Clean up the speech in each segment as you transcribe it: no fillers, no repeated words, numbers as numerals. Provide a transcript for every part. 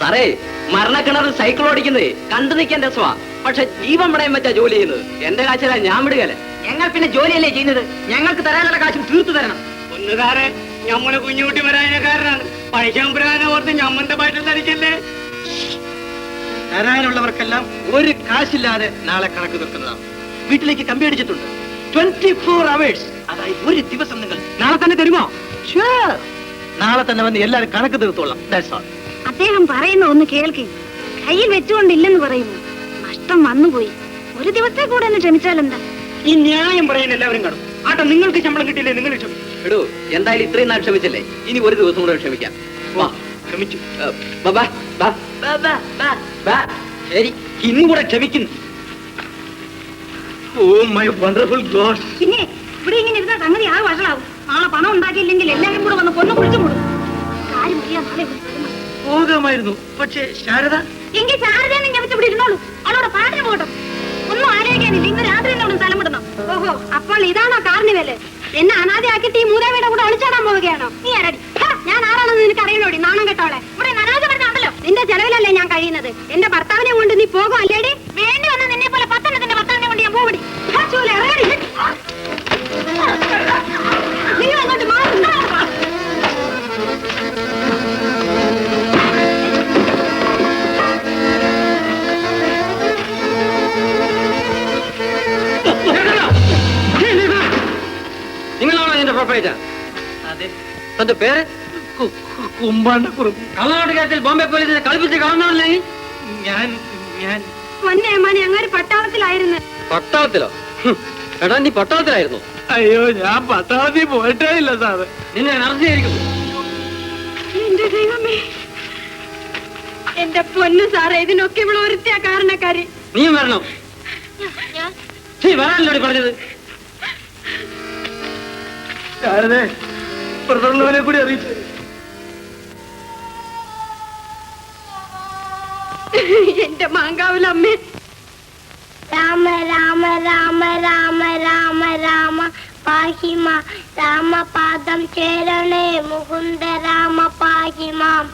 സാറേ, മരണക്കിണറിൽ സൈക്കിൾ ഓടിക്കുന്നത് കണ്ടു നിൽക്കാൻ രസമാ. പക്ഷെ ജീവൻ വിടയം വെച്ചാ ജോലി ചെയ്യുന്നത്. എന്റെ കാശില ഞാൻ വിടുകയല്ലേ. ഞങ്ങൾ പിന്നെ ജോലിയല്ലേ ചെയ്യുന്നത്? ഞങ്ങൾക്ക് തരാനുള്ള കാശും തീർത്തു തരണം. ഒന്ന് സാറേ, ഞമ്മള് കുഞ്ഞുകുട്ടി വരാനക്കാരനാണ്. പൈശാമ്പുരാനെ ഓർത്ത് ഞമ്മന്റെ പൈസ തനിക്കല്ലേ. തരാനുള്ളവർക്കെല്ലാം ഒരു കാശില്ലാതെ നാളെ കണക്ക് തീർക്കുന്നതാണ്. വീട്ടിലേക്ക് കമ്പി അടിച്ചിട്ടുണ്ട്. 24 hours, അതായത് ഒരു ദിവസം. നിങ്ങൾ നാളെ തന്നെ തരുമോ? നാളെ തന്നെ വന്ന് എല്ലാവരും കണക്ക് തീർത്തോളാം. അദ്ദേഹം പറയുന്ന ഒന്ന് കേൾക്കി. കയ്യിൽ വെച്ചുകൊണ്ടില്ലെന്ന് പറയുന്നു. നഷ്ടം വന്നുപോയി. ഒരു ദിവസത്തെ കൂടെ ഒന്ന് ക്ഷമിച്ചാലെന്താ? ഈ ന്യായം പറയുന്ന എല്ലാവരും കാണും. ആട്ടെ, നിങ്ങൾക്ക് ശമ്പളം കിട്ടിയില്ലേ? നിങ്ങൾ ക്ഷമിക്കും. എടോ, എന്തായാലും ഇത്രയും നാൾ ക്ഷമിച്ചല്ലേ, ഇനി ഒരു ദിവസം കൂടെ ക്ഷമിക്കാം. വാ, ക്ഷമിച്ചു. ശരി, ഇന്നും കൂടെ ക്ഷമിക്കുന്നു. Oh my wonderful God. പിന്നെ ഇവിടെ ഇങ്ങനെ ഇരുന്ന സംഗതി ആ വഷളാവും. നാളെ പണം ഉണ്ടാക്കിയില്ലെങ്കിൽ എല്ലാവരും കൂടെ വന്ന് കൊന്നു കുളിച്ചു കൂടും. കാര്യം ചെയ്യാൻ നാളെ പോകാമായിരുന്നു. പക്ഷേ ശാരദ, എങ്കിൽ ശാരദയെന്നും ഞമിച്ച് ഇവിടെ ഇരുന്നോളൂ. അവളോട് പാട്ടിന് പോകട്ടെ. ഒന്നും ആലോചിക്കാനില്ല. ഇന്ന് രാത്രി എന്നോട് സ്ഥലം വിടണം. ഓഹോ, അപ്പോൾ ഇതാണോ കാർണിവല്? എന്നെ അനാഥയാക്കിയിട്ട് ഈ മൂതാവിയുടെ കൂടെ ഒളിച്ചാടാൻ പോവുകയാണോ? നീ ആരടി? ഞാൻ ആരാണെന്ന് നിനക്ക് അറിയണോടി? നാണം കേട്ടോളെ. ഇവിടെ അനാഥ പറഞ്ഞാണല്ലോ. നിന്റെ ചെലവിലല്ലേ ഞാൻ കഴിയുന്നത്. എന്റെ ഭർത്താവിനെ കൊണ്ട് നീ പോകും അല്ലേടി? വേണ്ടി വന്ന നിന്നെ പോലെ 10 എണ്ണത്തിന്റെ ഭർത്താവിനെ കൊണ്ട് ഞാൻ പോകടി. നീ അങ്ങോട്ട് മാറി. നിങ്ങളാണോ എന്റെ പ്രൊപ്പറേറ്റർ? അതെ. തന്റെ പേര്? കുമ്പാണ്ടക്കുറുപ്പ്. കർണാടകത്തിൽ ബോംബെ പോലീസിനെ കളിപ്പിച്ച് കാണുന്നവരല്ലേ? ഞാൻ പൊന്നെ അമ്മാനെ, അങ്ങാര് പട്ടാളത്തിലായിരുന്നു. പട്ടാളത്തിലോ? എടാ, നീ പട്ടാളത്തിലായിരുന്നു? അയ്യോ, ഞാൻ പട്ടാളത്തിൽ പോയിട്ടേ ഇല്ല സാറ്. നിന്നെ അറസ്റ്റ് ചെയ്തിരിക്കുന്നു. എന്റെ ദൈവമേ, എന്റെ പൊന്നു സാറേ, ഇതിനൊക്കെ ഇവിടെ ഒരുത്തിയാ കാരണക്കാരി. നീയും വരണം. വരാനല്ലോടി പറഞ്ഞത്. ശാരദേ, പുറത്തുള്ളവരെ കൂടി അറിയിച്ചു. എന്റെ മാങ്കാവിലമ്മേ. രാമ രാമ രാമ രാമ രാമ രാമ പാഹിമ രാമപാദം ചേരണേ മുകുന്ദ രാമ പാഹിമാം.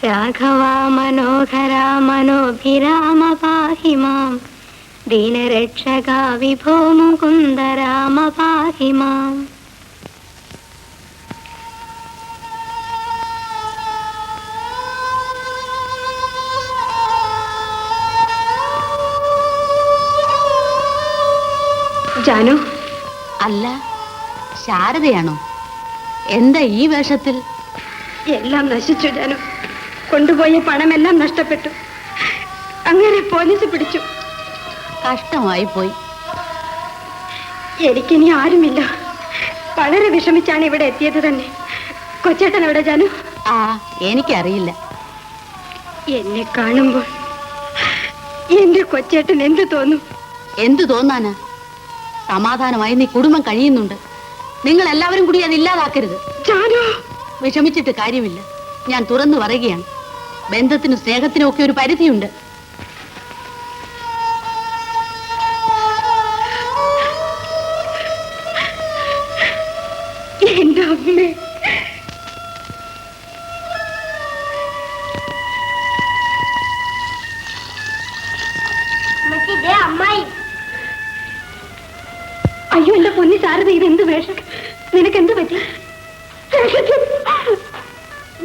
രാഘവ മനോഹര മനോഭിരാമ പാഹി മാം. ദീനരക്ഷക വിഭോ മുകുന്ദ രാമ പാഹി മാം. ജാനു. അല്ല, ശാരദയാണോ? എന്താ ഈ വേഷത്തിൽ? എല്ലാം നശിച്ചു ജാനു. കൊണ്ടുപോയ പണമെല്ലാം നഷ്ടപ്പെട്ടു. അങ്ങനെ പോലീസ് പിടിച്ചു. കഷ്ടമായി പോയി. എനിക്കിനി ആരുമില്ല. വളരെ വിഷമിച്ചാണ് ഇവിടെ എത്തിയത് തന്നെ. കൊച്ചേട്ടൻ എവിടെ ജാനു? ആ, എനിക്കറിയില്ല. എന്നെ കാണുമ്പോൾ എന്റെ കൊച്ചേട്ടൻ എന്ത് തോന്നും? എന്തു തോന്നാനാ? സമാധാനമായി നീ കുടുംബം കഴിയുന്നുണ്ട്. നിങ്ങൾ എല്ലാവരും കൂടി അത് ഇല്ലാതാക്കരുത്. വിഷമിച്ചിട്ട് കാര്യമില്ല. ഞാൻ തുറന്നു പറയുകയാണ്. ബന്ധത്തിനും സ്നേഹത്തിനും ഒക്കെ ഒരു പരിധിയുണ്ട്. എന്റെ അമ്മേ, അമ്മായി. അയ്യോ എന്റെ പൊന്നി ശാരദ, ഇതെന്ത് വേഷം? നിനക്കെന്ത് പറ്റി?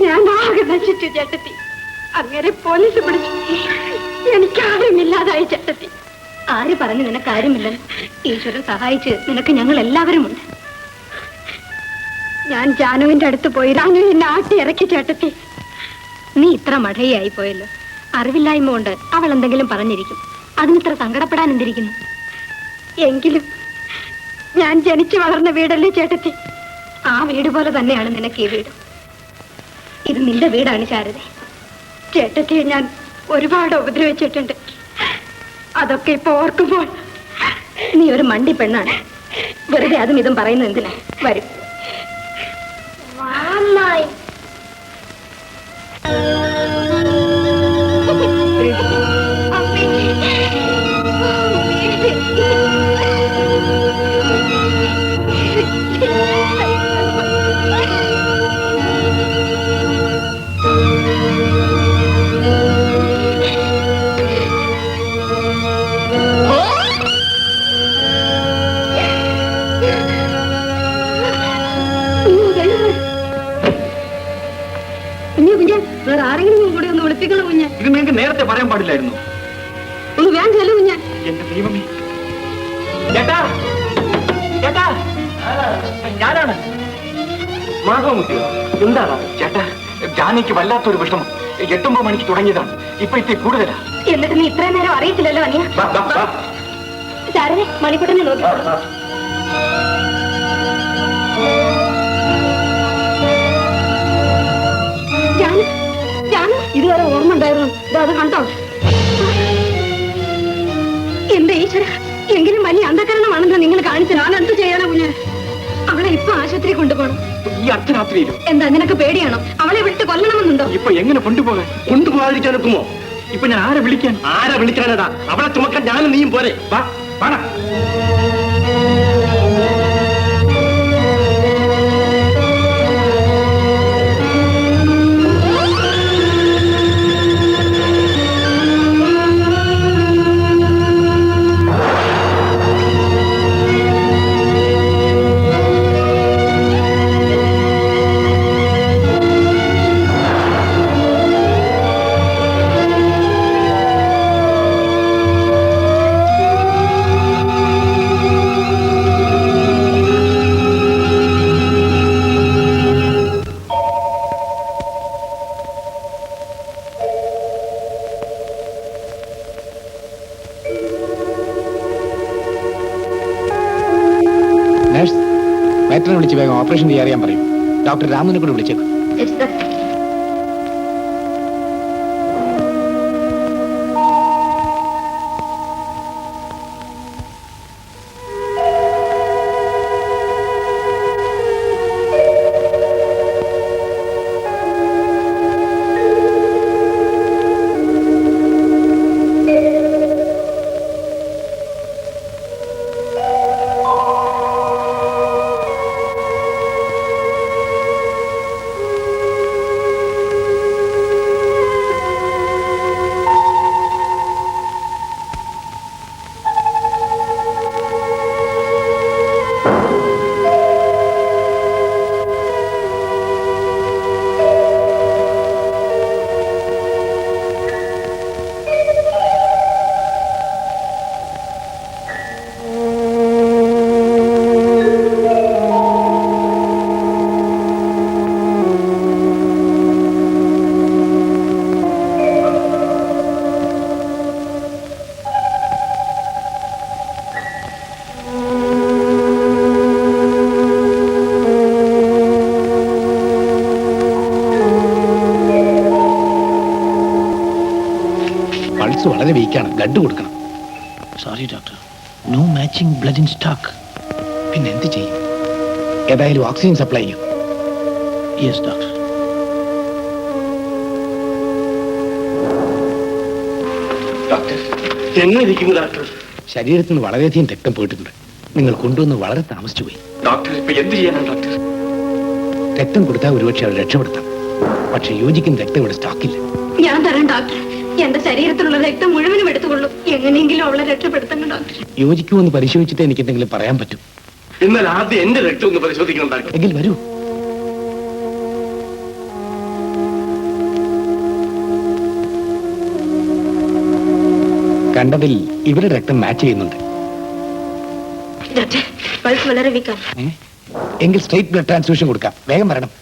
ഞാൻ ആകെ നശിച്ചു ചേട്ടത്തി. അങ്ങനെ പോലീസ് പിടിച്ചു. എനിക്കാരുമില്ലാതായി ചേട്ടത്തി. ആര് പറഞ്ഞു നിനക്ക് ആരുമില്ലെന്ന്? ഈശ്വരൻ സഹായിച്ച് നിനക്ക് ഞങ്ങൾ എല്ലാവരും ഉണ്ട്. ഞാൻ ജാനുവിന്റെ അടുത്ത് പോയി. ജാനു എന്നെ ആട്ടി ഇറക്കി ചേട്ടത്തി. നീ ഇത്ര മടയായി പോയല്ലോ. അറിവില്ലായ്മ കൊണ്ട് അവൾ എന്തെങ്കിലും പറഞ്ഞിരിക്കും. അതിനിത്ര സങ്കടപ്പെടാൻ എന്തിരിക്കുന്നു? എങ്കിലും ഞാൻ ജനിച്ചു വളർന്ന വീടല്ലേ ചേട്ടത്തി. ആ വീട് പോലെ തന്നെയാണ് നിനക്ക് ഈ വീട്. ഇത് നിന്റെ വീടാണ് ശാരദ. ചേട്ടത്തിയെ ഞാൻ ഒരുപാട് ഉപദ്രവിച്ചിട്ടുണ്ട്. അതൊക്കെ ഇപ്പൊ ഓർക്കുമ്പോൾ നീ ഒരു മണ്ടി പെണ്ണാണ്. വെറുതെ അതും ഇതും പറയുന്നത് എന്തിനാ? വരും. ആരെങ്കിലും കൂടെ ഒന്ന് വിളിപ്പിക്കണം കുഞ്ഞെ. ഇത് നിങ്ങൾക്ക് നേരത്തെ പറയാൻ പാടില്ലായിരുന്നു. ഒന്ന് വേഗം ചെല്ലു കുഞ്ഞെ. എന്റെ ദൈവമേ. ചേട്ടാ ചേട്ടാ, ഞാനാണ് മാധവമുത്തിയോ. എന്താണ് ചേട്ടാ? ജാനിക്ക് വല്ലാത്തൊരു വിഷമം. 8-9 മണിക്ക് തുടങ്ങിയതാണ്, ഇപ്പൊ ഇത്തിരി കൂടുതലാ. എന്നിട്ട് നീ ഇത്രയും നേരം അറിയത്തില്ലല്ലോ അനിയ. ശാരദ മണിക്കൂട്ടനെ നോക്കി. ഇതുവരെ ഓർമ്മ ഉണ്ടായിരുന്നു, അത് കണ്ടോ? എന്റെ ഈശ്വര, എങ്കിലും വലിയ അന്ധകരണമാണല്ലോ നിങ്ങൾ കാണിച്ചത്. ഞാൻ എന്ത് ചെയ്യാനാ കുഞ്ഞ്? അവളെ ഇപ്പൊ ആശുപത്രി കൊണ്ടുപോകണം. ഈ അർദ്ധരാത്രിയിലും? എന്താ നിനക്ക് പേടിയാണോ? അവളെ വിട്ട് കൊല്ലണമെന്നുണ്ടോ? ഇപ്പൊ എങ്ങനെ കൊണ്ടുപോകാതിരിക്കാൻ ഒക്കുമോ? ഇപ്പൊ ഞാൻ ആരെ വിളിക്കാൻ? ആരെ വിളിക്കാനടാ? അവളെ ചുമക്കാൻ ഞാനും നീയും പോരെ. വാ വാടാ. വയറ്റിനെ വിളിച്ച് വേഗം ഓപ്പറേഷൻ ചെയ്യാൻ പറയും. ഡോക്ടർ രാമനെ കൂടെ വിളിച്ചേക്കും. പൾസ് വളരെ വീക്കാണ്, ബ്ലഡ് കൊടുക്കണം. Sorry doctor, no matching blood in stock. പിന്നെ എന്ത് ചെയ്യും? ഏതായാലും ഓക്സിജൻ സപ്ലൈ ചെയ്യും. Yes doctor. എങ്ങനെയിരിക്കുന്നു ഡോക്ടർ? ശരീരത്തിൽ നിന്ന് വളരെയധികം രക്തം പോയിട്ടുണ്ട്. നിങ്ങൾ കൊണ്ടുവന്ന് വളരെ താമസിച്ചു പോയി. ഡോക്ടർ ഇപ്പൊ എന്ത് ചെയ്യാനാണ് ഡോക്ടർ? രക്തം കൊടുത്താൽ ഒരുപക്ഷെ അവൾ രക്ഷപ്പെടുത്താം. പക്ഷെ യോജിക്കുന്ന രക്തം ഇവിടെ സ്റ്റോക്കില്ല. ഞാൻ തരാം ഡോക്ടർ. എന്റെ ശരീരത്തിലുള്ള രക്തം മുഴുവനും എടുത്തുകൊള്ളൂ. എങ്ങനെയെങ്കിലും അവളെ രക്ഷപ്പെടുത്തണം ഡോക്ടർ. യോജിക്കുമെന്ന് പരിശോധിച്ചിട്ട് എനിക്ക് എന്തെങ്കിലും പറയാൻ പറ്റും. എന്നാൽ ആദ്യം എന്റെ രക്തം ഒന്ന് പരിശോധിക്കണം ഡോക്ടർ. എങ്കിൽ വരൂ. കണ്ടതിൽ ഇവിടെ രക്തം മാച്ച് ചെയ്യുന്നുണ്ട്. പൾസ് വളരെ വീക്കാണ്. എങ്കിൽ സ്ട്രേറ്റ് ബ്ലഡ് ട്രാൻസ്ഫ്യൂഷൻ കൊടുക്കാം. വേഗം വരണം.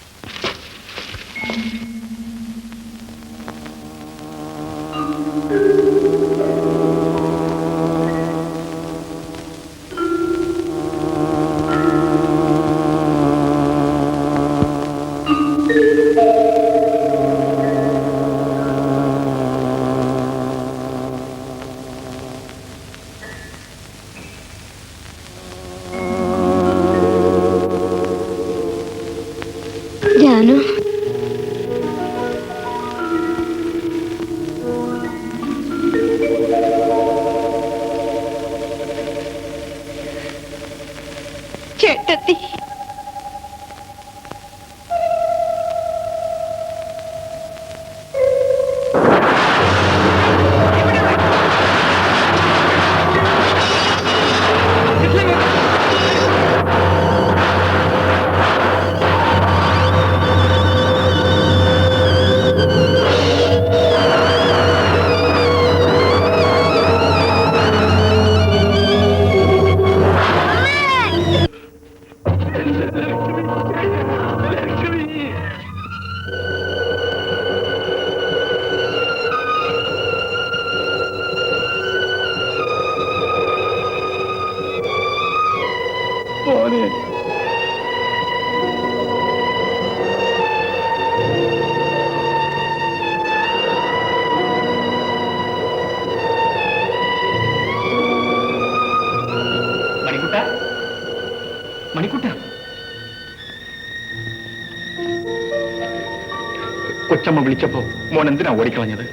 കൊച്ചമ്മ വിളിച്ചപ്പോ മോൻ എന്തിനാ ഓടിക്കളഞ്ഞത്?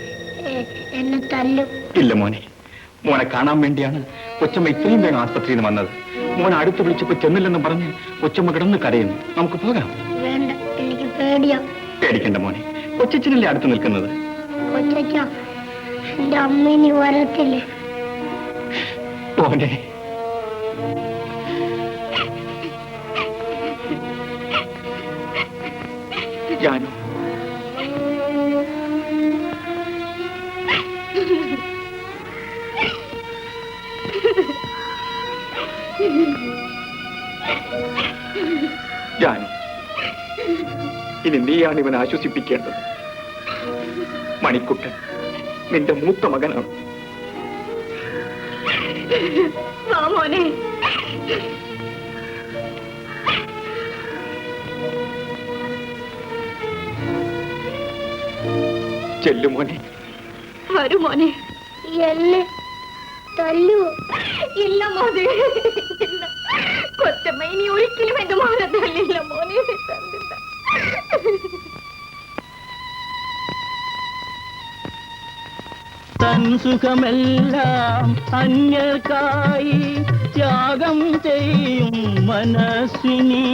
എന്നെ തല്ലും. ഇല്ല മോനെ, മോനെ കാണാൻ വേണ്ടിയാണ് കൊച്ചമ്മ ഇത്രയും വേഗം ആസ്പത്രിയിൽ നിന്ന് വന്നത്. മോൻ അടുത്ത് വിളിച്ചപ്പോ ചെന്നില്ലെന്ന് പറഞ്ഞ് കൊച്ചമ്മ കിടന്ന് കരയുന്നു. നമുക്ക് പോകാം. വേണ്ട, എനിക്ക് പേടിയാ. പേടിക്കണ്ട മോനെ, കൊച്ചച്ഛനല്ലേ അടുത്ത് നിൽക്കുന്നത്. കൊച്ചച്ഛ, എന്റെ അമ്മ ഇനി വരത്തില്ലേ? മോനെ, ജാനു, ജാനു, ഇനി നീയാണ് ഇവനെ ആശ്വസിപ്പിക്കേണ്ടത്. മണിക്കുട്ടൻ നിന്റെ മൂത്ത മകനാണ്. മോനെ, ചെല്ലു മോനെ. വരൂ മോനെ. എന്നെ തല്ലു. ഇല്ല മോനെ, ഇല്ല. കൊച്ചമ്മ ഇനി ഒരിക്കലും എന്റെ മോനെ തല്ലില്ല മോനെ, തല്ലില്ല. തൻ സുഖമെല്ലാം അന്യർക്കായി ത്യാഗം ചെയ്യും മനസ്വിനി